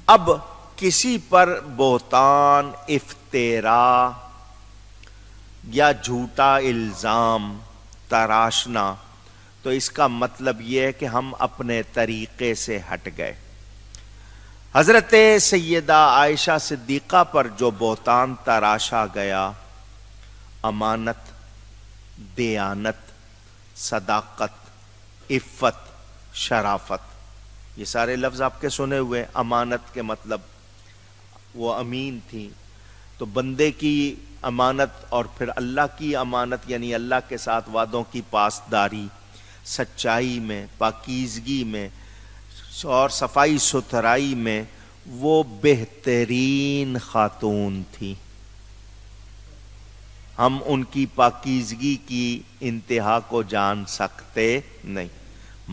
اب کسی پر بہتان، افترا یا جھوٹا الزام تراشنا، تو اس کا مطلب یہ ہے کہ ہم اپنے طریقے سے ہٹ گئے۔ حضرت سیدہ عائشہ صدیقہ پر جو بہتان تراشا گیا، امانت، دیانت، صداقت، عفت، شرافت، یہ سارے لفظ آپ کے سنے ہوئے۔ امانت کے مطلب وہ امین تھی، تو بندے کی امانت اور پھر اللہ کی امانت، یعنی اللہ کے ساتھ وعدوں کی پاسداری، سچائی میں، پاکیزگی میں اور صفائی ستھرائی میں وہ بہترین خاتون تھی۔ ہم ان کی پاکیزگی کی انتہا کو جان سکتے نہیں،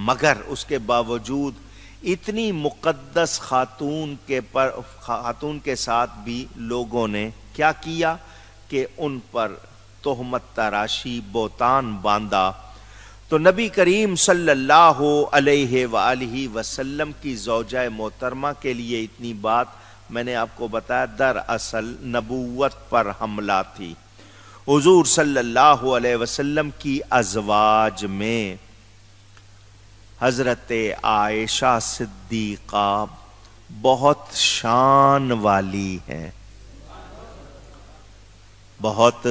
مگر اس کے باوجود اتنی مقدس خاتون کے ساتھ بھی لوگوں نے کیا کیا کہ ان پر تہمت تراشی، بہتان باندھا۔ تو نبی کریم صلی اللہ علیہ وآلہ وسلم کی زوجہ محترمہ کے لیے اتنی بات میں نے آپ کو بتایا، دراصل نبوت پر حملہ تھی۔ حضور صلی اللہ علیہ وسلم کی ازواج میں حضرت عائشہ صدیقہ بہت شان والی ہیں، بہت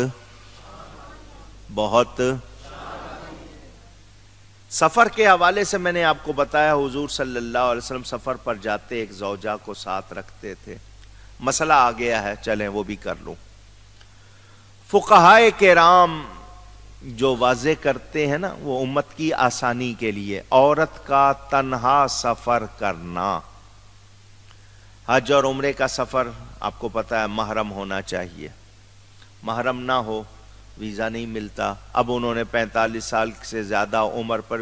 سفر کے حوالے سے میں نے آپ کو بتایا، حضور صلی اللہ علیہ وسلم سفر پر جاتے ایک زوجہ کو ساتھ رکھتے تھے۔ مسئلہ آ گیا ہے، چلیں وہ بھی کر لوں۔ فقہائے کرام جو واضح کرتے ہیں نا، وہ امت کی آسانی کے لیے، عورت کا تنہا سفر کرنا، حج اور عمرے کا سفر آپ کو پتہ ہے محرم ہونا چاہیے، محرم نہ ہو ویزا نہیں ملتا۔ اب انہوں نے 45 سال سے زیادہ عمر پر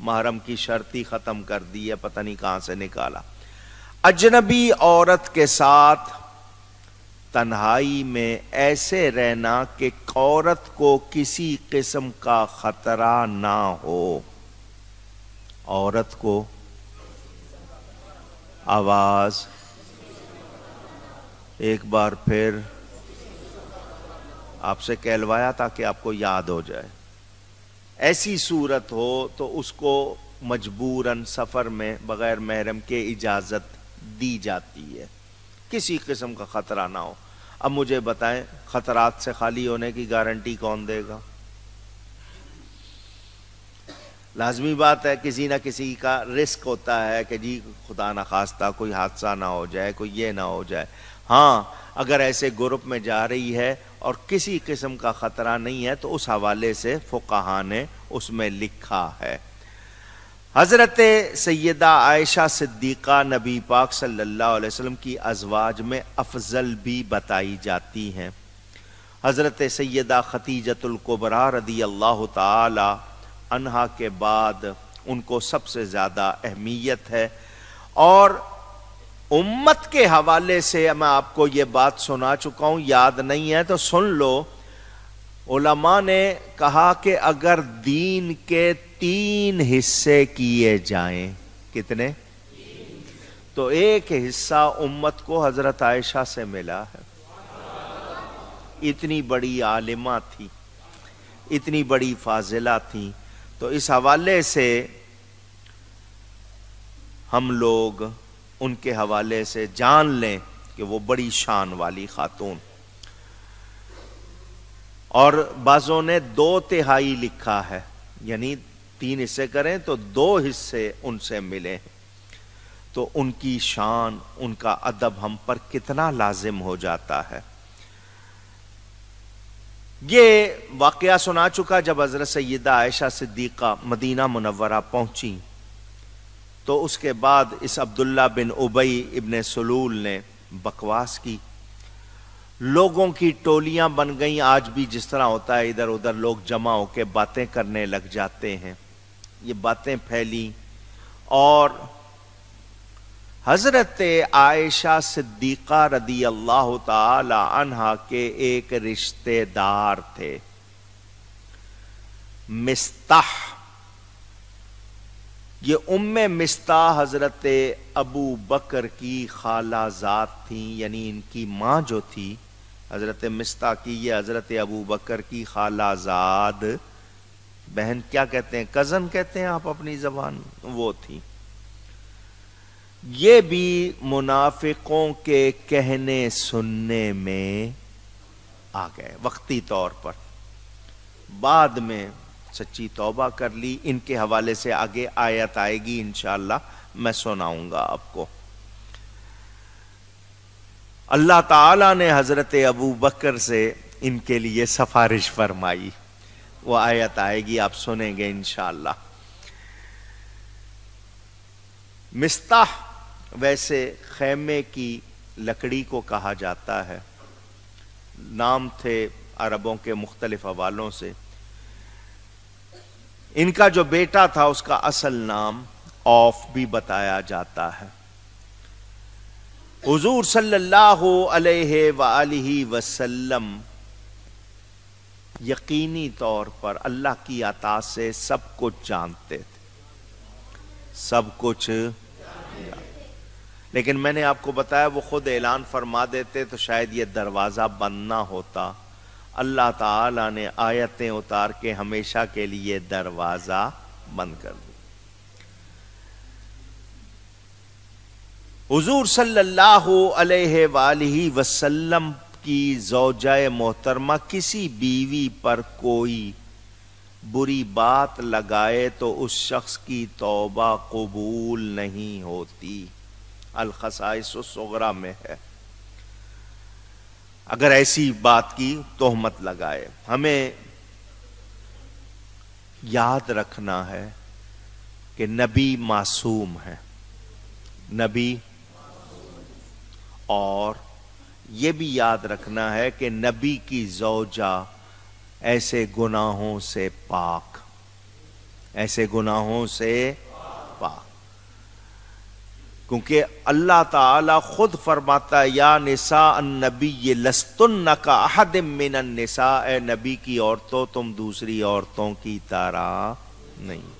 محرم کی شرط ہی ختم کر دی ہے، پتہ نہیں کہاں سے نکالا۔ اجنبی عورت کے ساتھ تنہائی میں ایسے رہنا کہ عورت کو کسی قسم کا خطرہ نہ ہو، عورت کو آواز ایک بار پھر آپ سے کہلوایا تاکہ آپ کو یاد ہو جائے، ایسی صورت ہو تو اس کو مجبوراً سفر میں بغیر محرم کے اجازت دی جاتی ہے، کسی قسم کا خطرہ نہ ہو۔ اب مجھے بتائیں، خطرات سے خالی ہونے کی گارنٹی کون دے گا؟ لازمی بات ہے کسی نہ کسی کا رسک ہوتا ہے کہ جی خدا نخواستہ کوئی حادثہ نہ ہو جائے، کوئی یہ نہ ہو جائے۔ ہاں اگر ایسے گروپ میں جا رہی ہے اور کسی قسم کا خطرہ نہیں ہے تو اس حوالے سے فقہاء نے اس میں لکھا ہے۔ حضرت سیدہ عائشہ صدیقہ نبی پاک صلی اللہ علیہ وسلم کی ازواج میں افضل بھی بتائی جاتی ہیں۔ حضرت سیدہ خدیجۃ الکبریٰ رضی اللہ تعالی عنہا کے بعد ان کو سب سے زیادہ اہمیت ہے، اور امت کے حوالے سے میں آپ کو یہ بات سنا چکا ہوں، یاد نہیں ہے تو سن لو۔ علماء نے کہا کہ اگر دین کے 3 حصے کیے جائیں، کتنے؟ تو ایک حصہ امت کو حضرت عائشہ سے ملا ہے۔ اتنی بڑی عالمہ تھی، اتنی بڑی فاضلہ تھی، تو اس حوالے سے ہم لوگ ان کے حوالے سے جان لیں کہ وہ بڑی شان والی خاتون۔ اور بعضوں نے 2/3 لکھا ہے، یعنی 3 حصے کریں تو 2 حصے ان سے ملے ہیں، تو ان کی شان، ان کا ادب ہم پر کتنا لازم ہو جاتا ہے۔ یہ واقعہ سنا چکا، جب حضرت سیدہ عائشہ صدیقہ مدینہ منورہ پہنچی تو اس کے بعد اس عبداللہ بن ابی ابن سلول نے بکواس کی، لوگوں کی ٹولیاں بن گئیں۔ آج بھی جس طرح ہوتا ہے ادھر ادھر لوگ جمع ہو کے باتیں کرنے لگ جاتے ہیں، یہ باتیں پھیلی، اور حضرت عائشہ صدیقہ رضی اللہ تعالی عنہا کے ایک رشتہ دار تھے، مستح، یہ ام مستاح حضرت ابو بکر کی خالہ زاد تھیں، یعنی ان کی ماں جو تھی حضرت مستاح کی، یہ حضرت ابو بکر کی خالہ زاد بہن، کیا کہتے ہیں، کزن کہتے ہیں آپ اپنی زبان، وہ تھی۔ یہ بھی منافقوں کے کہنے سننے میں آ گئے وقتی طور پر، بعد میں سچی توبہ کر لی۔ ان کے حوالے سے آگے آیت آئے گی انشاءاللہ، میں سناؤں گا آپ کو۔ اللہ تعالیٰ نے حضرت ابو بکر سے ان کے لیے سفارش فرمائی، وہ آیت آئے گی، آپ سنیں گے انشاءاللہ۔ مستاح ویسے خیمے کی لکڑی کو کہا جاتا ہے، نام تھے عربوں کے مختلف حوالوں سے۔ ان کا جو بیٹا تھا اس کا اصل نام اوف بھی بتایا جاتا ہے۔ حضور صلی اللہ علیہ وآلہ وسلم یقینی طور پر اللہ کی عطا سے سب کچھ جانتے تھے، سب کچھ، لیکن میں نے آپ کو بتایا وہ خود اعلان فرما دیتے تو شاید یہ دروازہ بند نہ ہوتا۔ اللہ تعالی نے آیتیں اتار کے ہمیشہ کے لیے دروازہ بند کر دیا۔ حضور صلی اللہ علیہ وآلہ وسلم کی زوجہ محترمہ کسی بیوی پر کوئی بری بات لگائے تو اس شخص کی توبہ قبول نہیں ہوتی، الخصائص الصغریٰ میں ہے۔ اگر ایسی بات کی تہمت لگائے، ہمیں یاد رکھنا ہے کہ نبی معصوم ہے، نبی، اور یہ بھی یاد رکھنا ہے کہ نبی کی زوجہ ایسے گناہوں سے پاک، ایسے گناہوں سے پاک، کیونکہ اللہ تعالی خود فرماتا ہے یا نساء النبی لستن کاحد من النساء، اے نبی کی عورتوں تم دوسری عورتوں کی طرح نہیں۔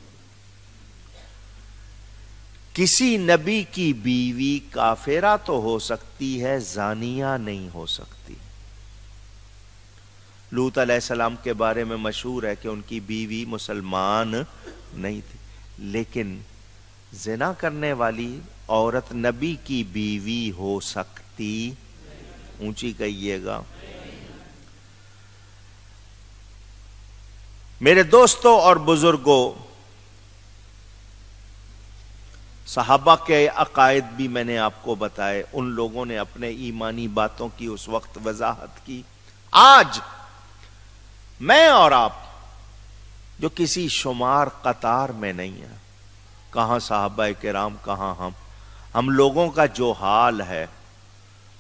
کسی نبی کی بیوی کافرہ تو ہو سکتی ہے، زانیہ نہیں ہو سکتی۔ لوط علیہ السلام کے بارے میں مشہور ہے کہ ان کی بیوی مسلمان نہیں تھی، لیکن زنا کرنے والی عورت نبی کی بیوی ہو سکتی، اونچی کہیے گا۔ میرے دوستوں اور بزرگوں، صحابہ کے عقائد بھی میں نے آپ کو بتائے، ان لوگوں نے اپنے ایمانی باتوں کی اس وقت وضاحت کی۔ آج میں اور آپ جو کسی شمار قطار میں نہیں ہیں، کہاں صحابہ کرام کہاں ہم لوگوں کا جو حال ہے،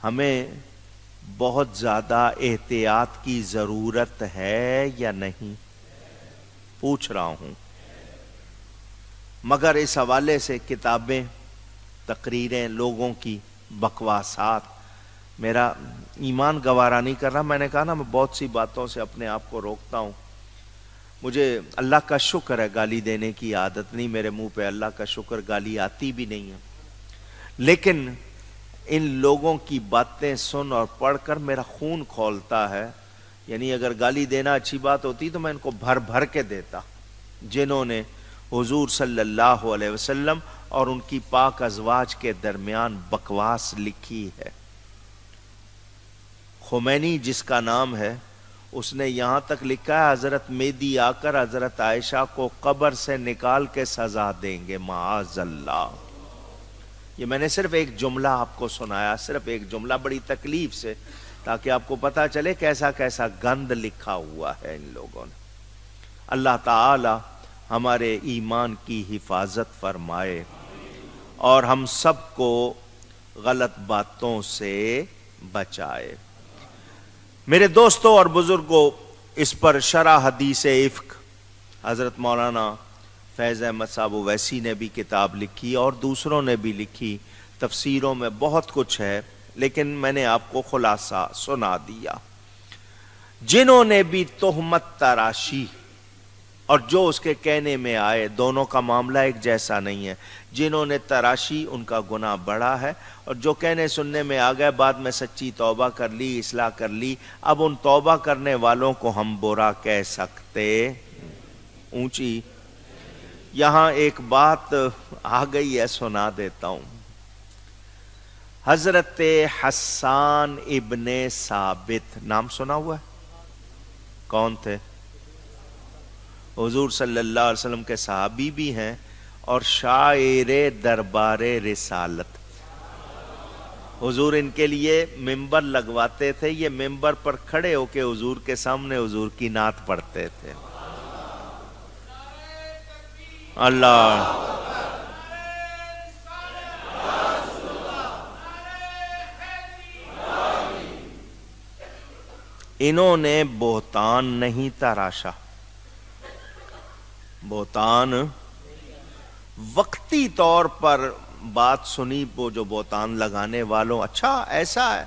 ہمیں بہت زیادہ احتیاط کی ضرورت ہے یا نہیں، پوچھ رہا ہوں۔ مگر اس حوالے سے کتابیں، تقریریں، لوگوں کی بکواسات، میرا ایمان گوارا نہیں کر رہا۔ میں نے کہا نا، میں بہت سی باتوں سے اپنے آپ کو روکتا ہوں۔ مجھے اللہ کا شکر ہے گالی دینے کی عادت نہیں، میرے منہ پہ اللہ کا شکر گالی آتی بھی نہیں ہے، لیکن ان لوگوں کی باتیں سن اور پڑھ کر میرا خون کھولتا ہے۔ یعنی اگر گالی دینا اچھی بات ہوتی تو میں ان کو بھر بھر کے دیتا، جنہوں نے حضور صلی اللہ علیہ وسلم اور ان کی پاک ازواج کے درمیان بکواس لکھی ہے۔ خمینی جس کا نام ہے، اس نے یہاں تک لکھا ہے حضرت مہدی آ کر حضرت عائشہ کو قبر سے نکال کے سزا دیں گے، معاذ اللہ۔ یہ میں نے صرف ایک جملہ آپ کو سنایا، صرف ایک جملہ، بڑی تکلیف سے، تاکہ آپ کو پتا چلے کیسا کیسا گند لکھا ہوا ہے ان لوگوں نے۔ اللہ تعالی ہمارے ایمان کی حفاظت فرمائے اور ہم سب کو غلط باتوں سے بچائے۔ میرے دوستوں اور بزرگوں، اس پر شرح حدیث افک حضرت مولانا فیض احمد صاحب اویسی نے بھی کتاب لکھی اور دوسروں نے بھی لکھی، تفسیروں میں بہت کچھ ہے، لیکن میں نے آپ کو خلاصہ سنا دیا۔ جنہوں نے بھی تہمت تراشی، اور جو اس کے کہنے میں آئے، دونوں کا معاملہ ایک جیسا نہیں ہے۔ جنہوں نے تراشی ان کا گناہ بڑا ہے، اور جو کہنے سننے میں آ گئے بعد میں سچی توبہ کر لی، اصلاح کر لی، اب ان توبہ کرنے والوں کو ہم برا کہہ سکتے اونچی۔ یہاں ایک بات آ گئی ہے، سنا دیتا ہوں۔ حضرت حسان ابن ثابت نام سنا ہوا ہے؟ کون تھے؟ حضور صلی اللہ علیہ وسلم کے صحابی بھی ہیں اور شاعر دربار رسالت۔ حضور ان کے لیے ممبر لگواتے تھے، یہ ممبر پر کھڑے ہو کے حضور کے سامنے حضور کی نعت پڑھتے تھے۔ اللہ انہوں نے بہتان نہیں تراشا، بہتان وقتی طور پر بات سنی، وہ جو بہتان لگانے والوں، اچھا ایسا ہے،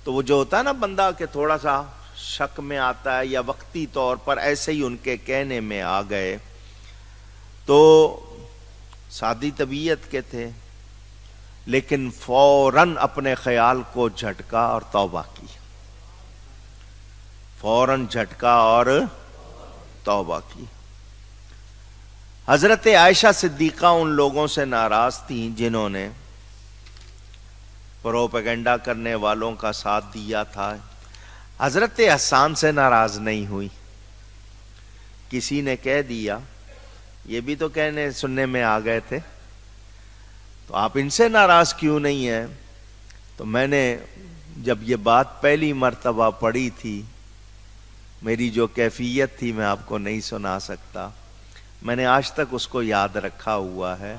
تو وہ جو ہوتا ہے نا بندہ کہ تھوڑا سا شک میں آتا ہے، یا وقتی طور پر ایسے ہی ان کے کہنے میں آ گئے، تو سادی طبیعت کے تھے، لیکن فوراً اپنے خیال کو جھٹکا اور توبہ کی، فوراً جھٹکا اور توبہ کی۔ حضرت عائشہ صدیقہ ان لوگوں سے ناراض تھیں جنہوں نے پروپیگنڈا کرنے والوں کا ساتھ دیا تھا۔ حضرت حسان سے ناراض نہیں ہوئی۔ کسی نے کہہ دیا یہ بھی تو کہنے سننے میں آ گئے تھے، تو آپ ان سے ناراض کیوں نہیں ہیں؟ تو میں نے جب یہ بات پہلی مرتبہ پڑھی تھی، میری جو کیفیت تھی میں آپ کو نہیں سنا سکتا، میں نے آج تک اس کو یاد رکھا ہوا ہے۔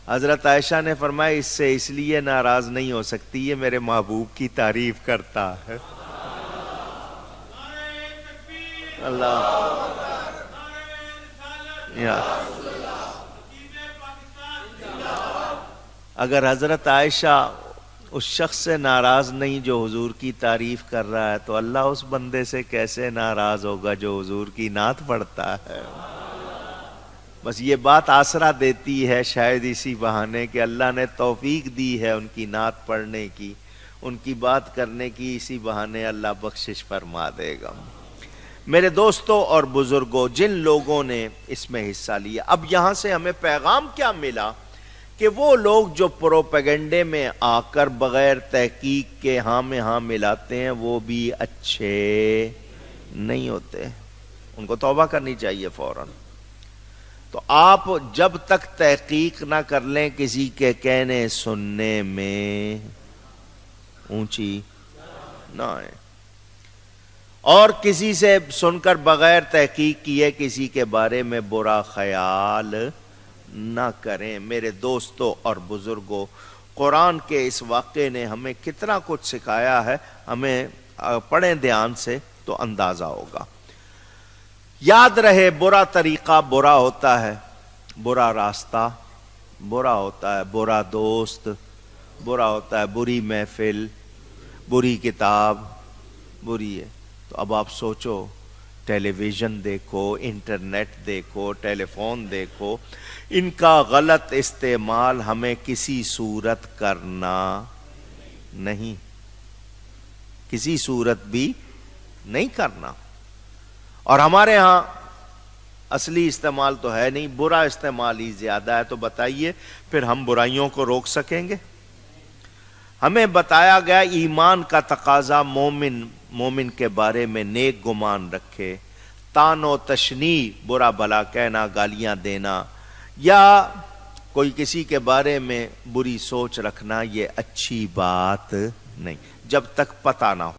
حضرت عائشہ نے فرمایا اس سے اس لیے ناراض نہیں ہو سکتی، یہ میرے محبوب کی تعریف کرتا ہے۔ اللہ اگر حضرت عائشہ اس شخص سے ناراض نہیں جو حضور کی تعریف کر رہا ہے، تو اللہ اس بندے سے کیسے ناراض ہوگا جو حضور کی نعت پڑھتا ہے؟ بس یہ بات آسرا دیتی ہے شاید اسی بہانے کہ اللہ نے توفیق دی ہے ان کی نعت پڑھنے کی، ان کی بات کرنے کی، اسی بہانے اللہ بخشش فرما دے گا۔ میرے دوستوں اور بزرگوں، جن لوگوں نے اس میں حصہ لیا، اب یہاں سے ہمیں پیغام کیا ملا کہ وہ لوگ جو پروپیگنڈے میں آ کر بغیر تحقیق کے ہاں میں ہاں ملاتے ہیں، وہ بھی اچھے نہیں ہوتے، ان کو توبہ کرنی چاہیے فوراً۔ تو آپ جب تک تحقیق نہ کر لیں کسی کے کہنے سننے میں اونچی نہ آئے، اور کسی سے سن کر بغیر تحقیق کیے کسی کے بارے میں برا خیال نہ کریں۔ میرے دوستوں اور بزرگوں، قرآن کے اس واقعے نے ہمیں کتنا کچھ سکھایا ہے، ہمیں پڑھیں دھیان سے تو اندازہ ہوگا۔ یاد رہے برا طریقہ برا ہوتا ہے، برا راستہ برا ہوتا ہے، برا دوست برا ہوتا ہے، بری محفل، بری کتاب بری ہے۔ تو اب آپ سوچو، ٹیلی ویژن دیکھو، انٹرنیٹ دیکھو، ٹیلی فون دیکھو، ان کا غلط استعمال ہمیں کسی صورت کرنا نہیں، کسی صورت بھی نہیں کرنا۔ اور ہمارے ہاں اصلی استعمال تو ہے نہیں، برا استعمال ہی زیادہ ہے، تو بتائیے پھر ہم برائیوں کو روک سکیں گے؟ ہمیں بتایا گیا ایمان کا تقاضا مومن کے بارے میں نیک گمان رکھے، تان و تشنیع، برا بھلا کہنا، گالیاں دینا، یا کوئی کسی کے بارے میں بری سوچ رکھنا، یہ اچھی بات نہیں، جب تک پتہ نہ ہو۔